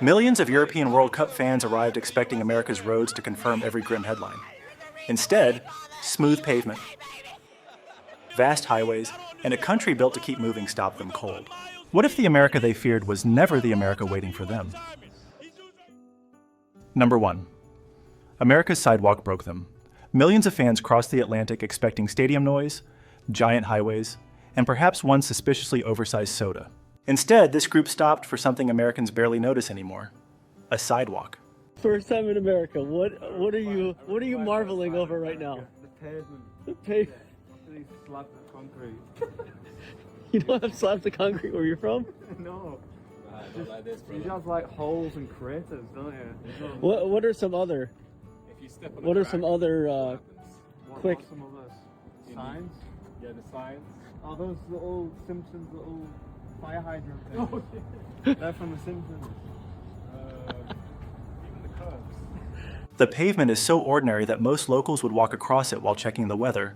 Millions of European World Cup fans arrived expecting America's roads to confirm every grim headline. Instead, smooth pavement, vast highways, and a country built to keep moving stopped them cold. What if the America they feared was never the America waiting for them? Number 1. America's sidewalk broke them. Millions of fans crossed the Atlantic expecting stadium noise, giant highways, and perhaps one suspiciously oversized soda. Instead, this group stopped for something Americans barely notice anymore: a sidewalk. First time in America. What are you marveling over right now? The pavement. The pavement. These slabs of concrete. You don't have slabs of concrete where you're from? No. You just have like holes and craters, don't you? What are some other? What are some other quick? Some other signs? Yeah, the signs. Oh, those little Simpsons little fire hydrant things. Oh, yeah. They're from the Simpsons. Even the curbs. The pavement is so ordinary that most locals would walk across it while checking the weather,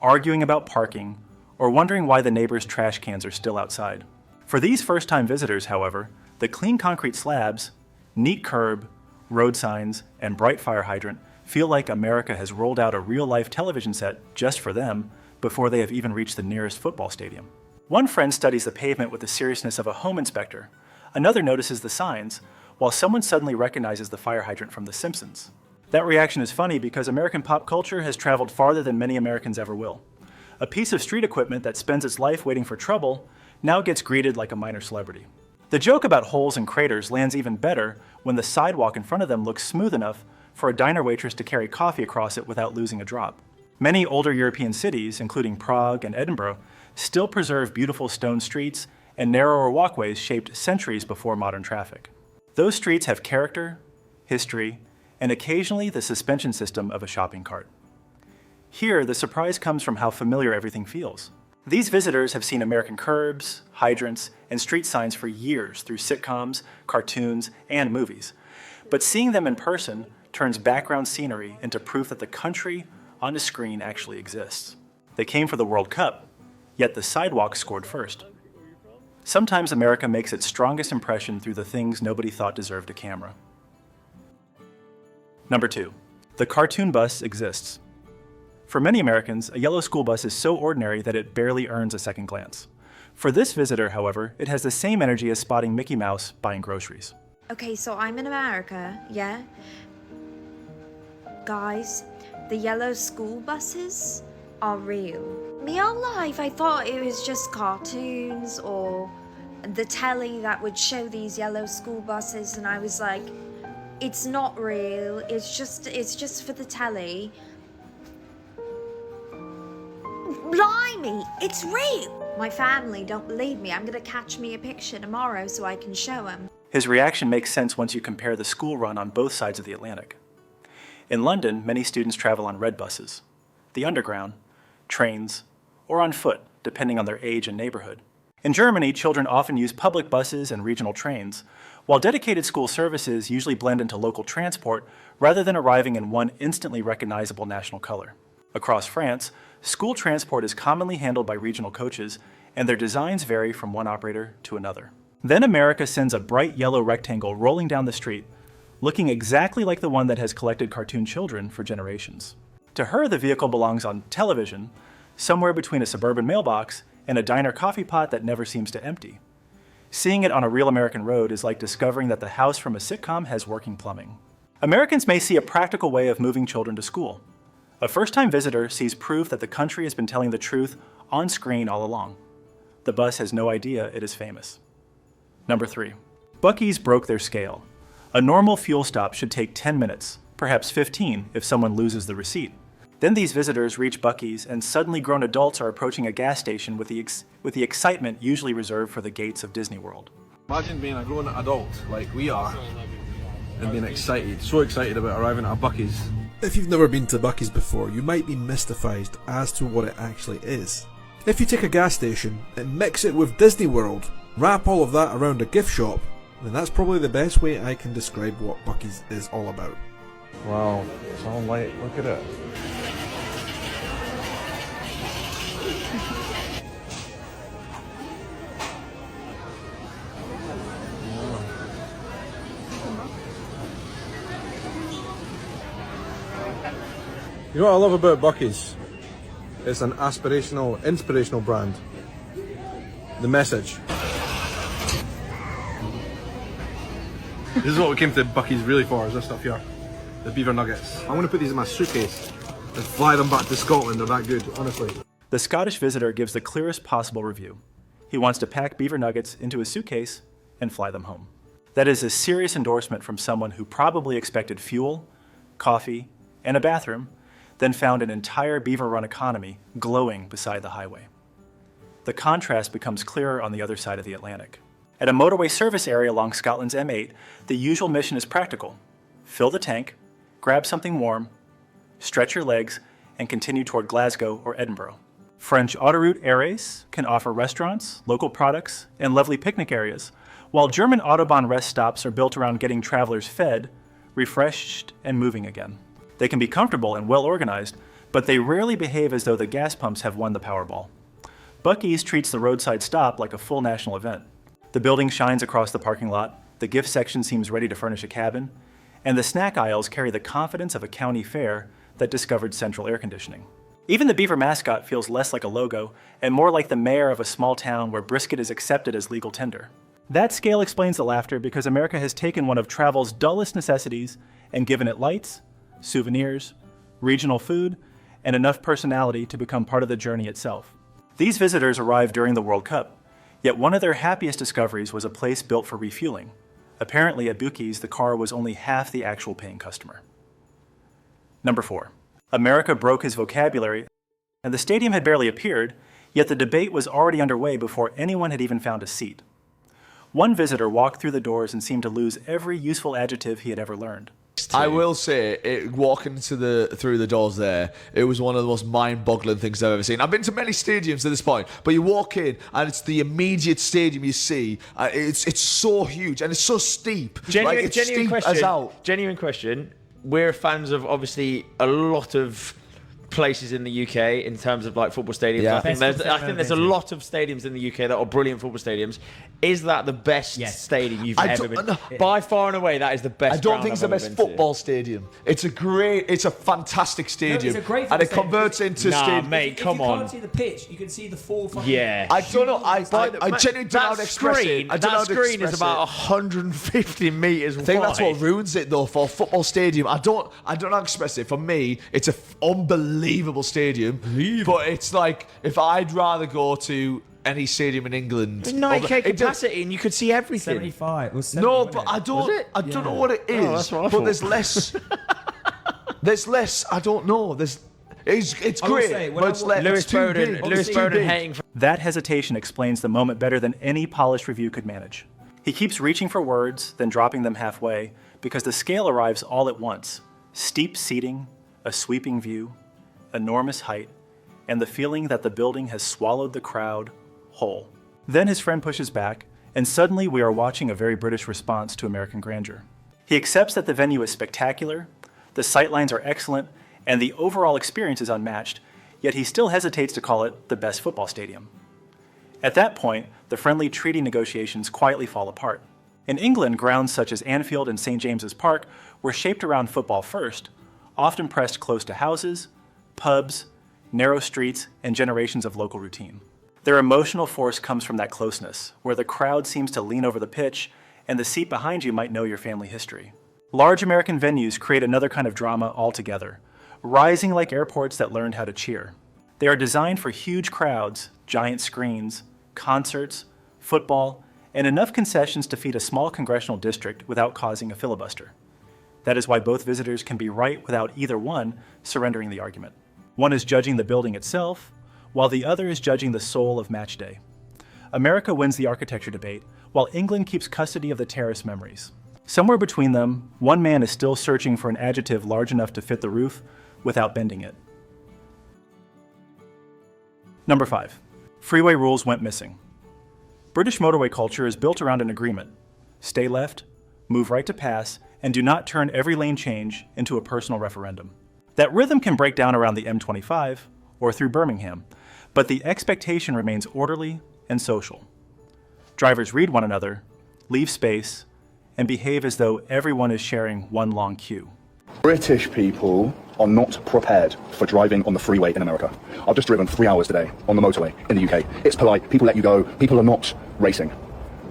arguing about parking, or wondering why the neighbors' trash cans are still outside. For these first-time visitors, however, the clean concrete slabs, neat curb, road signs, and bright fire hydrant feel like America has rolled out a real-life television set just for them before they have even reached the nearest football stadium. One friend studies the pavement with the seriousness of a home inspector. Another notices the signs, while someone suddenly recognizes the fire hydrant from The Simpsons. That reaction is funny because American pop culture has traveled farther than many Americans ever will. A piece of street equipment that spends its life waiting for trouble now gets greeted like a minor celebrity. The joke about holes and craters lands even better when the sidewalk in front of them looks smooth enough for a diner waitress to carry coffee across it without losing a drop. Many older European cities, including Prague and Edinburgh, still preserve beautiful stone streets and narrower walkways shaped centuries before modern traffic. Those streets have character, history, and occasionally the suspension system of a shopping cart. Here, the surprise comes from how familiar everything feels. These visitors have seen American curbs, hydrants, and street signs for years through sitcoms, cartoons, and movies. But seeing them in person turns background scenery into proof that the country on a screen actually exists. They came for the World Cup, yet the sidewalk scored first. Sometimes America makes its strongest impression through the things nobody thought deserved a camera. Number 2. The cartoon bus exists. For many Americans, a yellow school bus is so ordinary that it barely earns a second glance. For this visitor, however, it has the same energy as spotting Mickey Mouse buying groceries. Okay, so I'm in America, yeah? Guys, the yellow school buses are real. My whole life I thought it was just cartoons or the telly that would show these yellow school buses, and I was like, it's not real, it's just for the telly. Blimey, it's real! My family don't believe me. I'm gonna catch me a picture tomorrow so I can show them. His reaction makes sense once you compare the school run on both sides of the Atlantic. In London, many students travel on red buses, the Underground, trains, or on foot, depending on their age and neighborhood. In Germany, children often use public buses and regional trains, while dedicated school services usually blend into local transport rather than arriving in one instantly recognizable national color. Across France, school transport is commonly handled by regional coaches, and their designs vary from one operator to another. Then America sends a bright yellow rectangle rolling down the street, looking exactly like the one that has collected cartoon children for generations. To her, the vehicle belongs on television, somewhere between a suburban mailbox and a diner coffee pot that never seems to empty. Seeing it on a real American road is like discovering that the house from a sitcom has working plumbing. Americans may see a practical way of moving children to school. A first-time visitor sees proof that the country has been telling the truth on screen all along. The bus has no idea it is famous. Number 3. Buc-ee's broke their scale. A normal fuel stop should take 10 minutes, perhaps 15 if someone loses the receipt. Then these visitors reach Buc-ee's and suddenly grown adults are approaching a gas station with the excitement usually reserved for the gates of Disney World. Imagine being a grown adult like we are and being so excited about arriving at a Buc-ee's. If you've never been to Buc-ee's before, you might be mystified as to what it actually is. If you take a gas station and mix it with Disney World, wrap all of that around a gift shop, then that's probably the best way I can describe what Buc-ee's is all about. Wow, it's all light. Look at it. You know what I love about Buc-ee's? It's an aspirational, inspirational brand. The message. This is what we came to Buc-ee's really for, is this stuff here. The beaver nuggets. I'm going to put these in my suitcase and fly them back to Scotland. They're that good, honestly. The Scottish visitor gives the clearest possible review. He wants to pack beaver nuggets into his suitcase and fly them home. That is a serious endorsement from someone who probably expected fuel, coffee, and a bathroom, then found an entire beaver run economy glowing beside the highway. The contrast becomes clearer on the other side of the Atlantic. At a motorway service area along Scotland's M8, the usual mission is practical. Fill the tank, grab something warm, stretch your legs, and continue toward Glasgow or Edinburgh. French autoroute Aires can offer restaurants, local products, and lovely picnic areas, while German Autobahn rest stops are built around getting travelers fed, refreshed, and moving again. They can be comfortable and well organized, but they rarely behave as though the gas pumps have won the Powerball. Buc-ee's treats the roadside stop like a full national event. The building shines across the parking lot, the gift section seems ready to furnish a cabin, and the snack aisles carry the confidence of a county fair that discovered central air conditioning. Even the beaver mascot feels less like a logo and more like the mayor of a small town where brisket is accepted as legal tender. That scale explains the laughter because America has taken one of travel's dullest necessities and given it lights, souvenirs, regional food, and enough personality to become part of the journey itself. These visitors arrived during the World Cup, yet one of their happiest discoveries was a place built for refueling. Apparently at Buc-ee's, the car was only half the actual paying customer. Number 4. America broke his vocabulary, and the stadium had barely appeared, yet the debate was already underway before anyone had even found a seat. One visitor walked through the doors and seemed to lose every useful adjective he had ever learned. I will say, walking through the doors there, it was one of the most mind-boggling things I've ever seen. I've been to many stadiums at this point, but you walk in and it's the immediate stadium you see. It's so huge and it's so steep. Genuine steep question. as out. Genuine question. We're fans of obviously a lot of places in the UK in terms of like football stadiums. Yeah. I think there's a lot of stadiums in the UK that are brilliant football stadiums. Is that the best stadium you've ever been to? By far and away, that is the best. I don't think it's the best football stadium. It's a fantastic stadium. No, it's a great and it stadium. converts into stadium. Mate, come If you on. can't see the pitch, you can see the full fucking... Yeah. I don't know. I genuinely don't know how to express it. I don't know how That to screen is express about it. 150 metres wide. I think that's what ruins it though for a football stadium. I don't know how to express it. For me, it's an unbelievable stadium. But it's like if I'd rather go to any stadium in England. It's 9k capacity and you could see everything. 75. It was 70, No, wasn't but it? I don't know what it is. Oh, that's what I but thought. there's less. There's less. I don't know. It's I will great, say, when but I it's walk- less. Lewis It's too big. Bowden It's too big. hating for That hesitation explains the moment better than any polished review could manage. He keeps reaching for words, then dropping them halfway, because the scale arrives all at once. Steep seating, a sweeping view, enormous height, and the feeling that the building has swallowed the crowd whole. Then his friend pushes back, and suddenly we are watching a very British response to American grandeur. He accepts that the venue is spectacular, the sightlines are excellent, and the overall experience is unmatched, yet he still hesitates to call it the best football stadium. At that point, the friendly treaty negotiations quietly fall apart. In England, grounds such as Anfield and St. James's Park were shaped around football first, often pressed close to houses, pubs, narrow streets, and generations of local routine. Their emotional force comes from that closeness, where the crowd seems to lean over the pitch, and the seat behind you might know your family history. Large American venues create another kind of drama altogether, rising like airports that learned how to cheer. They are designed for huge crowds, giant screens, concerts, football, and enough concessions to feed a small congressional district without causing a filibuster. That is why both visitors can be right without either one surrendering the argument. One is judging the building itself, while the other is judging the soul of match day. America wins the architecture debate, while England keeps custody of the terrace memories. Somewhere between them, one man is still searching for an adjective large enough to fit the roof without bending it. Number 5. Freeway rules went missing. British motorway culture is built around an agreement. Stay left, move right to pass, and do not turn every lane change into a personal referendum. That rhythm can break down around the M25 or through Birmingham, but the expectation remains orderly and social. Drivers read one another, leave space, and behave as though everyone is sharing one long queue. British people are not prepared for driving on the freeway in America. I've just driven 3 hours today on the motorway in the UK. It's polite, people let you go, people are not racing.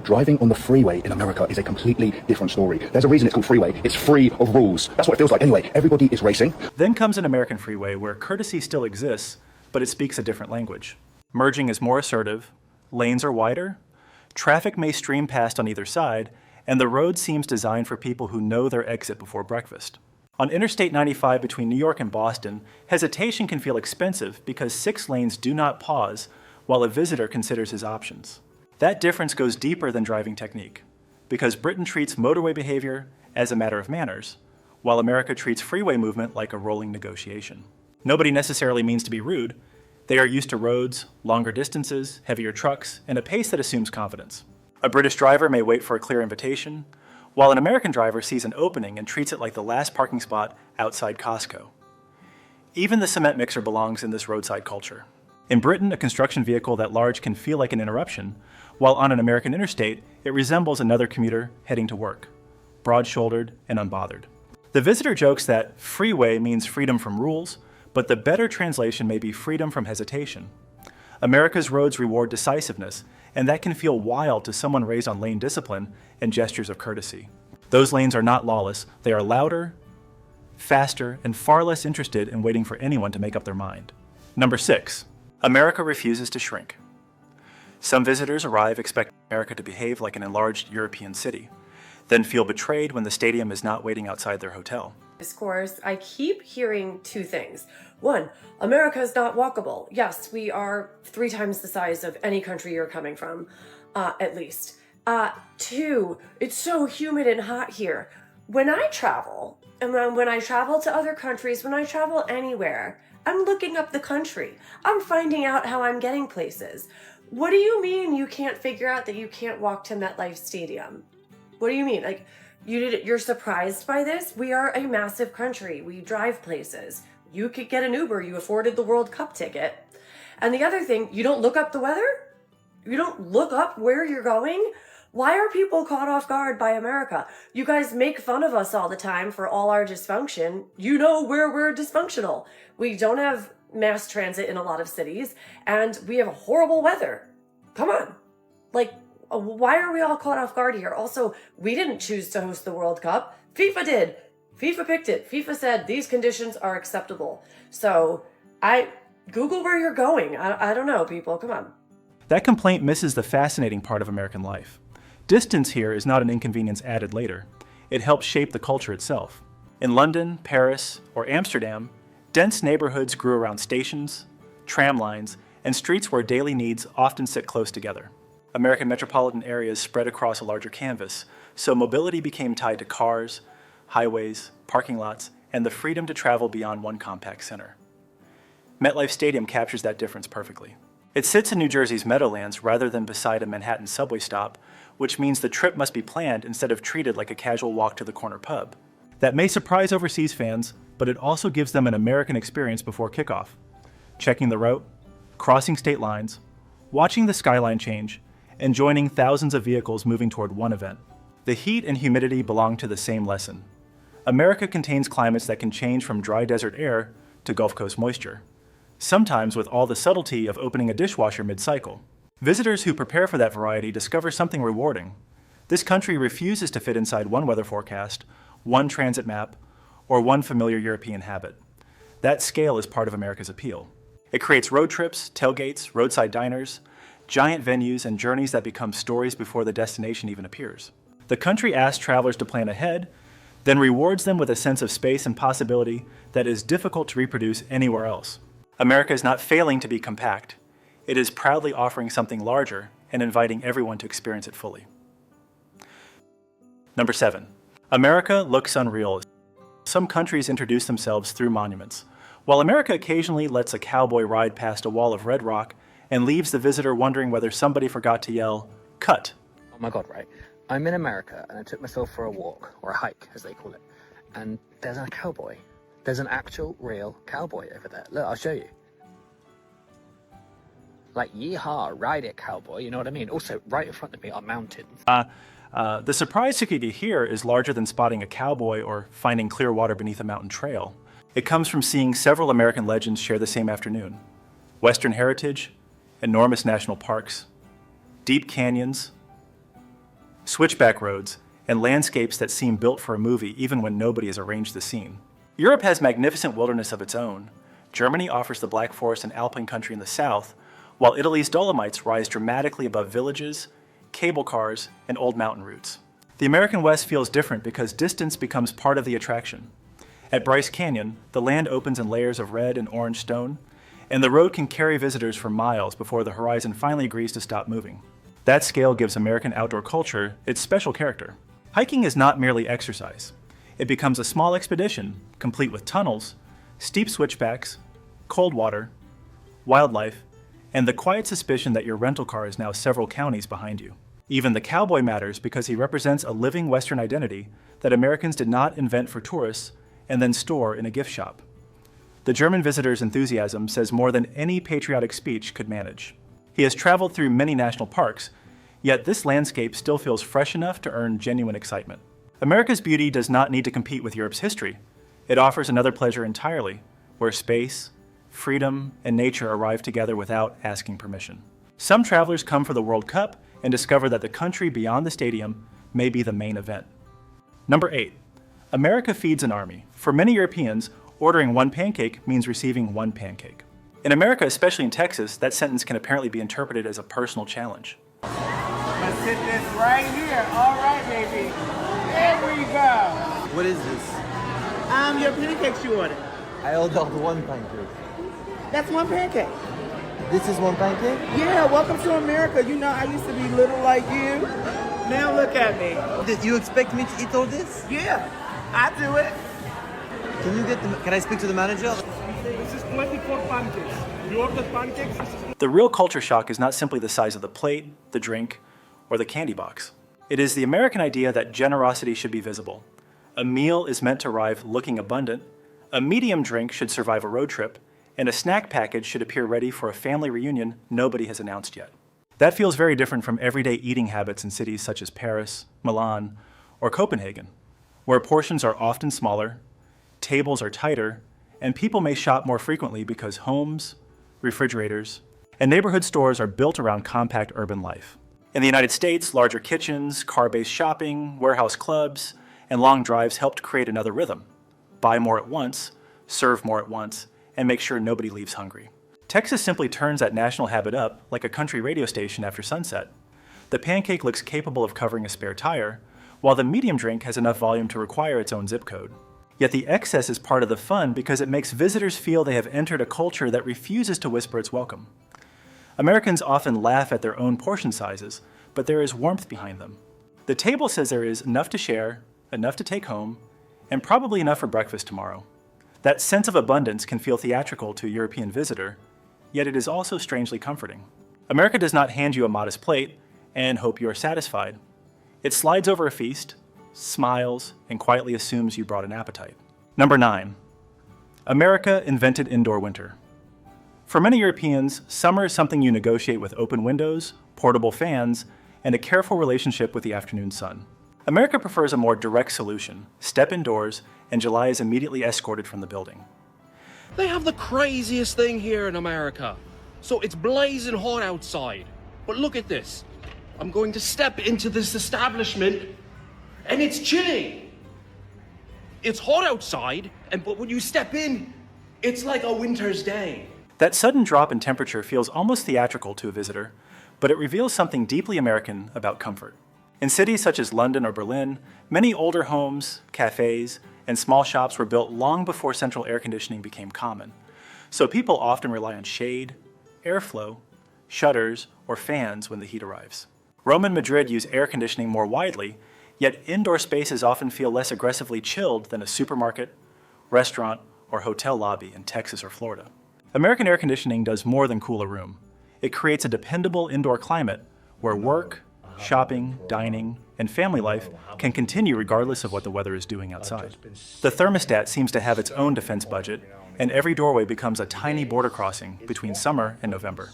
Driving on the freeway in America is a completely different story. There's a reason it's called freeway. It's free of rules. That's what it feels like. Anyway, everybody is racing. Then comes an American freeway where courtesy still exists, but it speaks a different language. Merging is more assertive, lanes are wider, traffic may stream past on either side, and the road seems designed for people who know their exit before breakfast. On Interstate 95 between New York and Boston, hesitation can feel expensive because 6 lanes do not pause while a visitor considers his options. That difference goes deeper than driving technique, because Britain treats motorway behavior as a matter of manners, while America treats freeway movement like a rolling negotiation. Nobody necessarily means to be rude. They are used to roads, longer distances, heavier trucks, and a pace that assumes confidence. A British driver may wait for a clear invitation, while an American driver sees an opening and treats it like the last parking spot outside Costco. Even the cement mixer belongs in this roadside culture. In Britain, a construction vehicle that large can feel like an interruption, while on an American interstate, it resembles another commuter heading to work, broad-shouldered and unbothered. The visitor jokes that freeway means freedom from rules, but the better translation may be freedom from hesitation. America's roads reward decisiveness, and that can feel wild to someone raised on lane discipline and gestures of courtesy. Those lanes are not lawless. They are louder, faster, and far less interested in waiting for anyone to make up their mind. Number 6, America refuses to shrink. Some visitors arrive expecting America to behave like an enlarged European city, then feel betrayed when the stadium is not waiting outside their hotel. Discourse, I keep hearing 2 things. 1, America is not walkable. Yes, we are 3 times the size of any country you're coming from, at least. 2, it's so humid and hot here. When I travel, and when I travel to other countries, when I travel anywhere, I'm looking up the country. I'm finding out how I'm getting places. What do you mean you can't figure out that you can't walk to MetLife Stadium? What do you mean? Like, you're surprised by this? We are a massive country. We drive places. You could get an Uber. You afforded the World Cup ticket. And the other thing, you don't look up the weather? You don't look up where you're going? Why are people caught off guard by America? You guys make fun of us all the time for all our dysfunction. You know where we're dysfunctional. We don't have mass transit in a lot of cities, and we have horrible weather. Come on. Like, why are we all caught off guard here? Also, we didn't choose to host the World Cup. FIFA did. FIFA picked it. FIFA said these conditions are acceptable. So, Google where you're going. I don't know, people. Come on. That complaint misses the fascinating part of American life. Distance here is not an inconvenience added later. It helps shape the culture itself. In London, Paris, or Amsterdam, dense neighborhoods grew around stations, tram lines, and streets where daily needs often sit close together. American metropolitan areas spread across a larger canvas, so mobility became tied to cars, highways, parking lots, and the freedom to travel beyond one compact center. MetLife Stadium captures that difference perfectly. It sits in New Jersey's Meadowlands rather than beside a Manhattan subway stop, which means the trip must be planned instead of treated like a casual walk to the corner pub. That may surprise overseas fans, but it also gives them an American experience before kickoff. Checking the route, crossing state lines, watching the skyline change, and joining thousands of vehicles moving toward one event. The heat and humidity belong to the same lesson. America contains climates that can change from dry desert air to Gulf Coast moisture, sometimes with all the subtlety of opening a dishwasher mid-cycle. Visitors who prepare for that variety discover something rewarding. This country refuses to fit inside one weather forecast, one transit map, or one familiar European habit. That scale is part of America's appeal. It creates road trips, tailgates, roadside diners, giant venues, and journeys that become stories before the destination even appears. The country asks travelers to plan ahead, then rewards them with a sense of space and possibility that is difficult to reproduce anywhere else. America is not failing to be compact. It is proudly offering something larger and inviting everyone to experience it fully. Number 7. America looks unreal. Some countries introduce themselves through monuments, while America occasionally lets a cowboy ride past a wall of red rock and leaves the visitor wondering whether somebody forgot to yell, "Cut." Oh my God, right. I'm in America and I took myself for a walk, or a hike as they call it, and there's a cowboy. There's an actual, real cowboy over there. Look, I'll show you. Like, yeehaw, ride it, cowboy, you know what I mean? Also, right in front of me are mountains. The surprise security here is larger than spotting a cowboy or finding clear water beneath a mountain trail. It comes from seeing several American legends share the same afternoon. Western heritage, enormous national parks, deep canyons, switchback roads, and landscapes that seem built for a movie even when nobody has arranged the scene. Europe has magnificent wilderness of its own. Germany offers the Black Forest and alpine country in the south, while Italy's Dolomites rise dramatically above villages, cable cars, and old mountain routes. The American West feels different because distance becomes part of the attraction. At Bryce Canyon, the land opens in layers of red and orange stone, and the road can carry visitors for miles before the horizon finally agrees to stop moving. That scale gives American outdoor culture its special character. Hiking is not merely exercise. It becomes a small expedition, complete with tunnels, steep switchbacks, cold water, wildlife, and the quiet suspicion that your rental car is now several counties behind you. Even the cowboy matters because he represents a living Western identity that Americans did not invent for tourists and then store in a gift shop. The German visitor's enthusiasm says more than any patriotic speech could manage. He has traveled through many national parks, yet this landscape still feels fresh enough to earn genuine excitement. America's beauty does not need to compete with Europe's history. It offers another pleasure entirely, where space, freedom, and nature arrive together without asking permission. Some travelers come for the World Cup and discover that the country beyond the stadium may be the main event. Number 8. America feeds an army. For many Europeans, ordering one pancake means receiving one pancake. In America, especially in Texas, that sentence can apparently be interpreted as a personal challenge. Let's sit this right here. All right, baby. There we go. What is this? Your pancakes you ordered. I ordered one pancake. That's one pancake. This is one pancake? Yeah, welcome to America. You know, I used to be little like you. Now look at me. Did you expect me to eat all this? Yeah, I do it. Can I speak to the manager? This is 24 pancakes. You ordered pancakes? The real culture shock is not simply the size of the plate, the drink, or the candy box. It is the American idea that generosity should be visible. A meal is meant to arrive looking abundant, a medium drink should survive a road trip, and a snack package should appear ready for a family reunion nobody has announced yet. That feels very different from everyday eating habits in cities such as Paris, Milan, or Copenhagen, where portions are often smaller, tables are tighter, and people may shop more frequently because homes, refrigerators, and neighborhood stores are built around compact urban life. In the United States, larger kitchens, car-based shopping, warehouse clubs, and long drives helped create another rhythm. Buy more at once, serve more at once, and make sure nobody leaves hungry. Texas simply turns that national habit up like a country radio station after sunset. The pancake looks capable of covering a spare tire, while the medium drink has enough volume to require its own zip code. Yet the excess is part of the fun because it makes visitors feel they have entered a culture that refuses to whisper its welcome. Americans often laugh at their own portion sizes, but there is warmth behind them. The table says there is enough to share, enough to take home, and probably enough for breakfast tomorrow. That sense of abundance can feel theatrical to a European visitor, yet it is also strangely comforting. America does not hand you a modest plate and hope you are satisfied. It slides over a feast, smiles, and quietly assumes you brought an appetite. Number 9. America invented indoor winter. For many Europeans, summer is something you negotiate with open windows, portable fans, and a careful relationship with the afternoon sun. America prefers a more direct solution. Step indoors, and July is immediately escorted from the building. They have the craziest thing here in America. So it's blazing hot outside. But look at this. I'm going to step into this establishment, and it's chilly. It's hot outside, but when you step in, it's like a winter's day. That sudden drop in temperature feels almost theatrical to a visitor, but it reveals something deeply American about comfort. In cities such as London or Berlin, many older homes, cafes, and small shops were built long before central air conditioning became common. So people often rely on shade, airflow, shutters, or fans when the heat arrives. Rome and Madrid use air conditioning more widely, yet indoor spaces often feel less aggressively chilled than a supermarket, restaurant, or hotel lobby in Texas or Florida. American air conditioning does more than cool a room. It creates a dependable indoor climate where work, shopping, dining, and family life can continue regardless of what the weather is doing outside. The thermostat seems to have its own defense budget, and every doorway becomes a tiny border crossing between summer and November.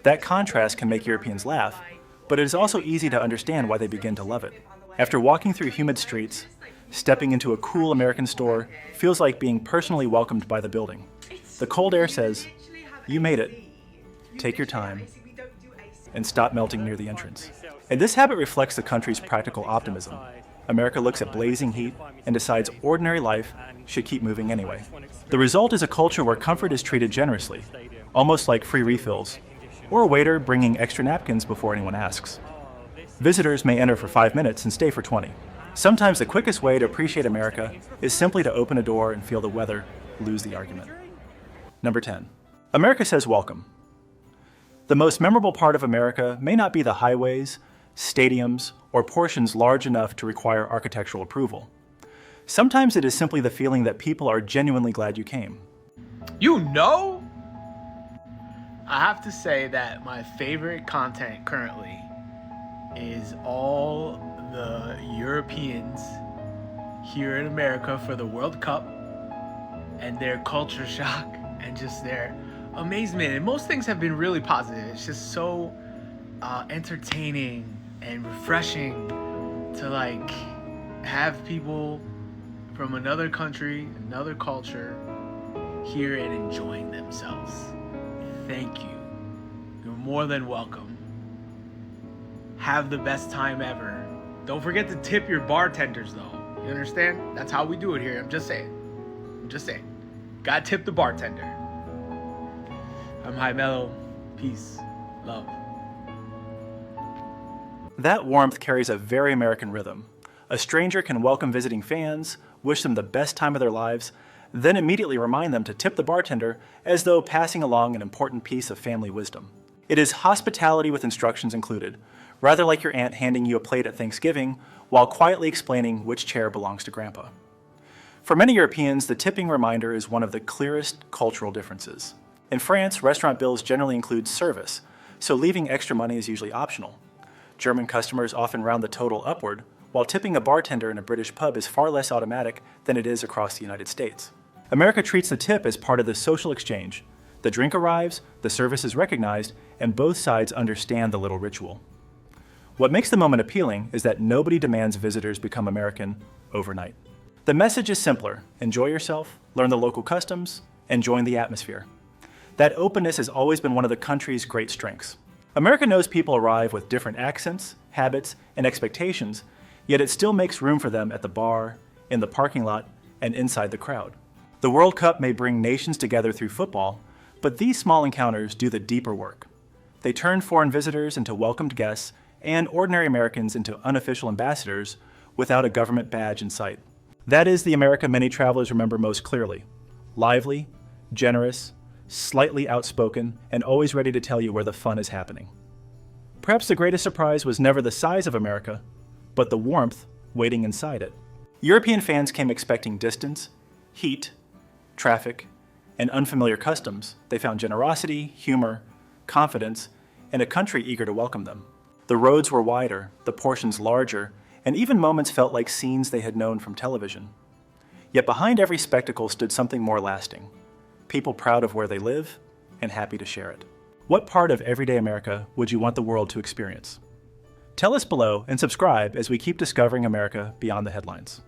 That contrast can make Europeans laugh, but it is also easy to understand why they begin to love it. After walking through humid streets, stepping into a cool American store feels like being personally welcomed by the building. The cold air says, "You made it. Take your time," and stop melting near the entrance. And this habit reflects the country's practical optimism. America looks at blazing heat and decides ordinary life should keep moving anyway. The result is a culture where comfort is treated generously, almost like free refills, or a waiter bringing extra napkins before anyone asks. Visitors may enter for 5 minutes and stay for 20. Sometimes the quickest way to appreciate America is simply to open a door and feel the weather, lose the argument. Number 10. America says welcome. The most memorable part of America may not be the highways, stadiums, or portions large enough to require architectural approval. Sometimes it is simply the feeling that people are genuinely glad you came. You know? I have to say that my favorite content currently is all the Europeans here in America for the World Cup and their culture shock and just their amazement. And most things have been really positive. It's just so entertaining and refreshing to like have people from another country, another culture here and enjoying themselves. Thank you. You're more than welcome. Have the best time ever. Don't forget to tip your bartenders though. You understand? That's how we do it here. I'm just saying. Gotta tip the bartender. I'm High Mellow. Peace. Love. That warmth carries a very American rhythm. A stranger can welcome visiting fans, wish them the best time of their lives, then immediately remind them to tip the bartender as though passing along an important piece of family wisdom. It is hospitality with instructions included, rather like your aunt handing you a plate at Thanksgiving while quietly explaining which chair belongs to Grandpa. For many Europeans, the tipping reminder is one of the clearest cultural differences. In France, restaurant bills generally include service, so leaving extra money is usually optional. German customers often round the total upward, while tipping a bartender in a British pub is far less automatic than it is across the United States. America treats the tip as part of the social exchange. The drink arrives, the service is recognized, and both sides understand the little ritual. What makes the moment appealing is that nobody demands visitors become American overnight. The message is simpler: enjoy yourself, learn the local customs, and join the atmosphere. That openness has always been one of the country's great strengths. America knows people arrive with different accents, habits, and expectations, yet it still makes room for them at the bar, in the parking lot, and inside the crowd. The World Cup may bring nations together through football, but these small encounters do the deeper work. They turn foreign visitors into welcomed guests and ordinary Americans into unofficial ambassadors without a government badge in sight. That is the America many travelers remember most clearly: lively, generous, slightly outspoken, and always ready to tell you where the fun is happening. Perhaps the greatest surprise was never the size of America, but the warmth waiting inside it. European fans came expecting distance, heat, traffic, and unfamiliar customs. They found generosity, humor, confidence, and a country eager to welcome them. The roads were wider, the portions larger, and even moments felt like scenes they had known from television. Yet behind every spectacle stood something more lasting: people proud of where they live and happy to share it. What part of everyday America would you want the world to experience? Tell us below and subscribe as we keep discovering America beyond the headlines.